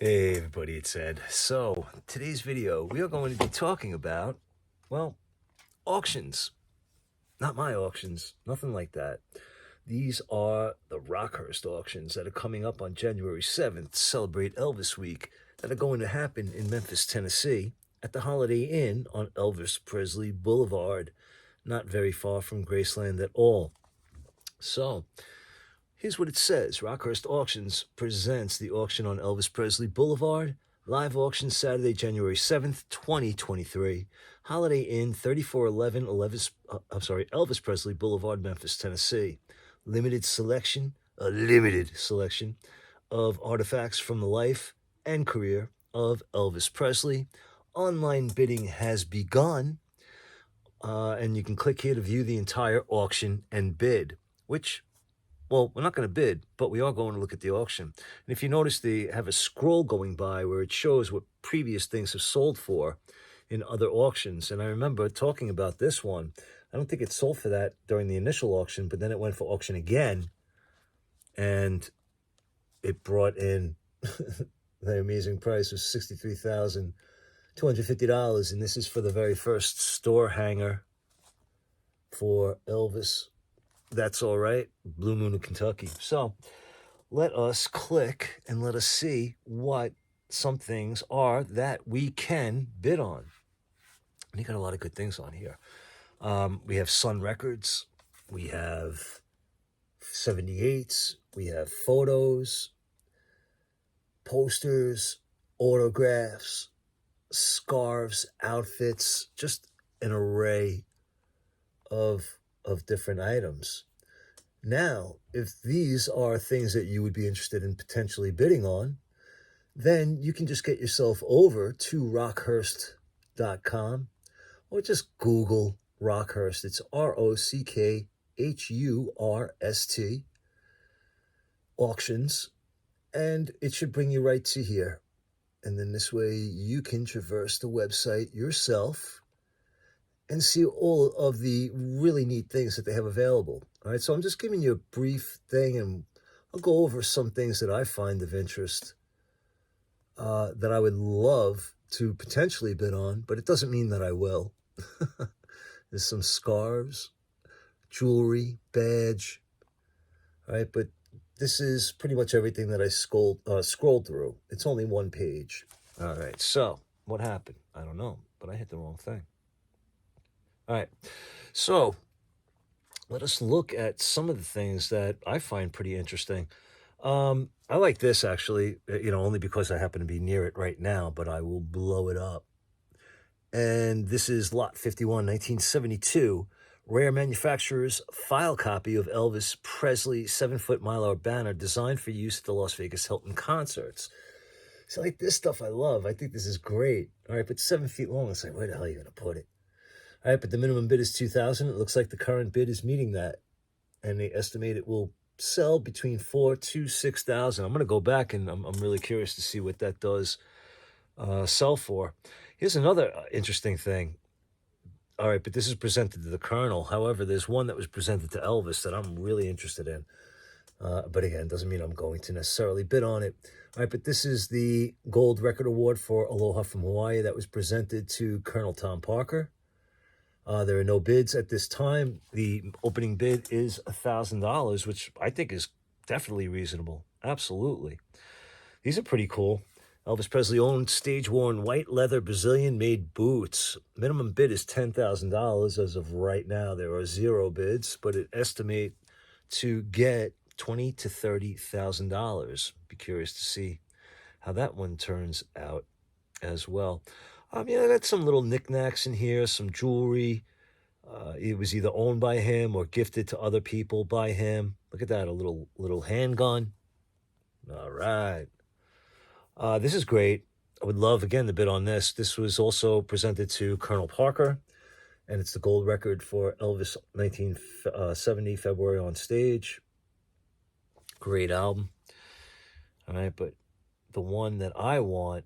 Hey everybody, it's Ed. So, today's video, we are going to be talking about, well, auctions. Not my auctions, nothing like that. These are the ROCKHURST auctions that are coming up on January 7th to celebrate Elvis Week that are going to happen in Memphis, Tennessee at the Holiday Inn on Elvis Presley Boulevard, not very far from Graceland at all. So, here's what it says. ROCKHURST Auctions presents the auction on Elvis Presley Boulevard. Live auction Saturday, January 7th, 2023. Holiday Inn, 3411 Elvis Presley Boulevard, Memphis, Tennessee. A limited selection of artifacts from the life and career of Elvis Presley. Online bidding has begun, and you can click here to view the entire auction and bid, which, well, we're not going to bid, but we are going to look at the auction. And if you notice, they have a scroll going by where it shows what previous things have sold for in other auctions. And I remember talking about this one. I don't think it sold for that during the initial auction, but then it went for auction again. And it brought in the amazing price of $63,250. And this is for the very first store hanger for Elvis. That's All Right, Blue Moon of Kentucky. So let us click and let us see what some things are that we can bid on. And you got a lot of good things on here. We have Sun Records, we have 78s, we have photos, posters, autographs, scarves, outfits, just an array of different items. Now, if these are things that you would be interested in potentially bidding on, then you can just get yourself over to rockhurst.com or just Google ROCKHURST. It's ROCKHURST auctions, and it should bring you right to here. And then this way you can traverse the website yourself and see all of the really neat things that they have available. All right, so I'm just giving you a brief thing, and I'll go over some things that I find of interest that I would love to potentially bid on, but it doesn't mean that I will. There's some scarves, jewelry, badge, all right, but this is pretty much everything that I scrolled through. It's only one page. All right, so what happened? I don't know, but I hit the wrong thing. All right, so let us look at some of the things that I find pretty interesting. I like this, actually, only because I happen to be near it right now, but I will blow it up. And this is Lot 51, 1972, rare manufacturer's file copy of Elvis Presley 7-foot Mylar banner designed for use at the Las Vegas Hilton concerts. So like this stuff I love. I think this is great. All right, but 7 feet long. It's like, where the hell are you going to put it? All right, but the minimum bid is $2,000. It looks like the current bid is meeting that, and they estimate it will sell between $4,000 to $6,000. I'm going to go back, and I'm really curious to see what that does sell for. Here's another interesting thing. All right, but this is presented to the Colonel. However, there's one that was presented to Elvis that I'm really interested in. But again, doesn't mean I'm going to necessarily bid on it. All right, but this is the Gold Record Award for Aloha from Hawaii that was presented to Colonel Tom Parker. There are no bids at this time. The opening bid is $1,000, which I think is definitely reasonable. Absolutely. These are pretty cool. Elvis Presley owned stage-worn white leather Brazilian-made boots. Minimum bid is $10,000 as of right now. There are 0 bids, but it estimate to get $20,000 to $30,000. Be curious to see how that one turns out as well. I got some little knickknacks in here, some jewelry. It was either owned by him or gifted to other people by him. Look at that, a little handgun. All right. This is great. I would love, again, to bid on this. This was also presented to Colonel Parker, and it's the gold record for Elvis 1970, February on Stage. Great album. All right, but the one that I want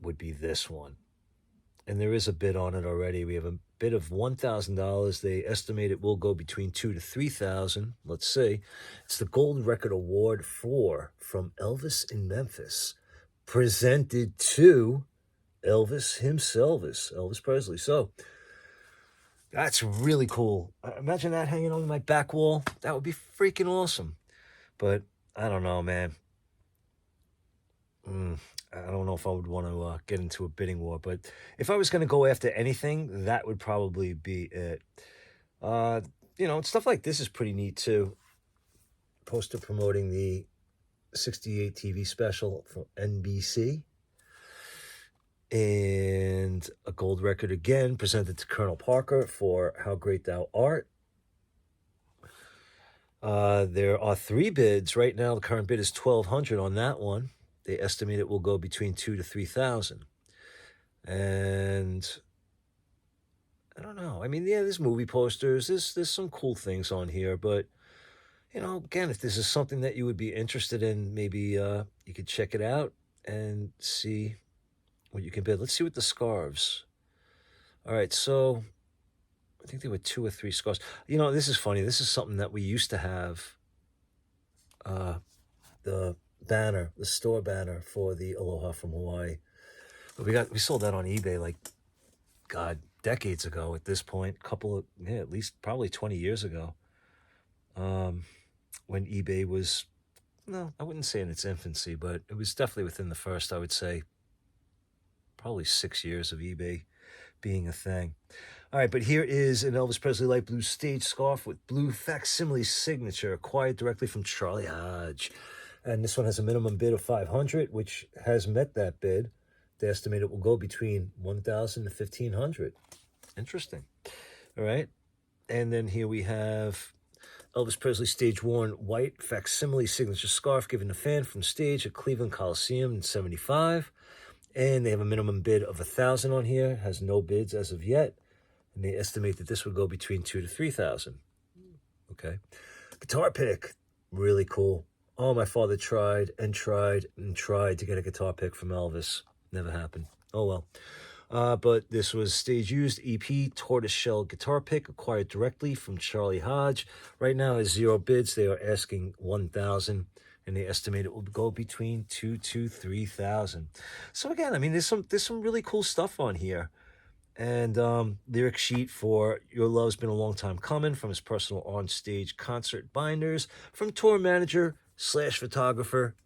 would be this one. And there is a bid on it already. We have a bid of $1,000. They estimate it will go between $2,000 to $3,000. Let's see. It's the Gold Record Award from Elvis in Memphis. presented to Elvis himself, Elvis Presley. So that's really cool. Imagine that hanging on my back wall. That would be freaking awesome. But I don't know, man. I don't know if I would want to get into a bidding war, but if I was going to go after anything, that would probably be it. Stuff like this is pretty neat too. Poster promoting the 68 TV special from NBC. And a gold record again presented to Colonel Parker for How Great Thou Art. There are 3 bids right now. The current bid is $1,200 on that one. They estimate it will go between $2,000 to $3,000. And I don't know. I mean, yeah, there's movie posters. There's some cool things on here, but again, if this is something that you would be interested in, maybe you could check it out and see what you can bid. Let's see what the scarves. All right, so I think there were 2 or 3 scarves. This is funny. This is something that we used to have. The banner, the store banner for the Aloha from Hawaii. But we sold that on eBay like, God, decades ago at this point. At least probably 20 years ago. When eBay was, no, I wouldn't say in its infancy, but it was definitely within the first, I would say, probably 6 years of eBay being a thing. All right, but here is an Elvis Presley light blue stage scarf with blue facsimile signature acquired directly from Charlie Hodge. And this one has a minimum bid of $500, which has met that bid. They estimate it will go between $1,000 to $1,500. Interesting. All right. And then here we have Elvis Presley stage-worn white facsimile signature scarf given to fan from stage at Cleveland Coliseum in '75. And they have a minimum bid of $1,000 on here. Has no bids as of yet. And they estimate that this would go between $2,000 to $3,000. Okay. Guitar pick. Really cool. Oh, my father tried and tried and tried to get a guitar pick from Elvis. Never happened. Oh, well. But this was stage-used EP tortoiseshell guitar pick acquired directly from Charlie Hodge. Right now is 0 bids. They are asking $1,000, and they estimate it will go between $2,000 to $3,000. So again, I mean, there's some really cool stuff on here. And lyric sheet for Your Love's Been a Long Time Coming from his personal on-stage concert binders from tour manager / photographer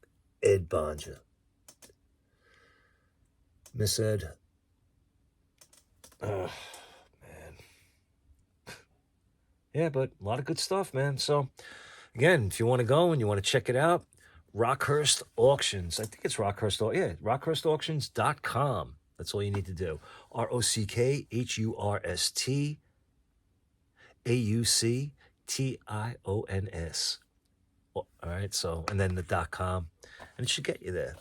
Ed Bonja. Miss Ed. Oh, man. Yeah, but a lot of good stuff, man. So, again, if you want to go and you want to check it out, ROCKHURST Auctions. I think it's ROCKHURST. Yeah, ROCKHURSTauctions.com. That's all you need to do. ROCKHURSTAUCTIONS. All right, so, and then the .com, and it should get you there.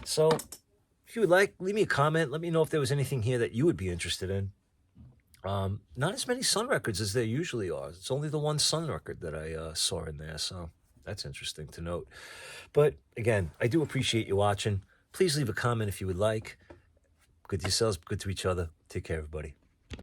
So, if you would like, leave me a comment. Let me know if there was anything here that you would be interested in. Not as many Sun records as there usually are. It's only the one Sun record that I saw in there, so that's interesting to note. But, again, I do appreciate you watching. Please leave a comment if you would like. Good to yourselves, good to each other. Take care, everybody.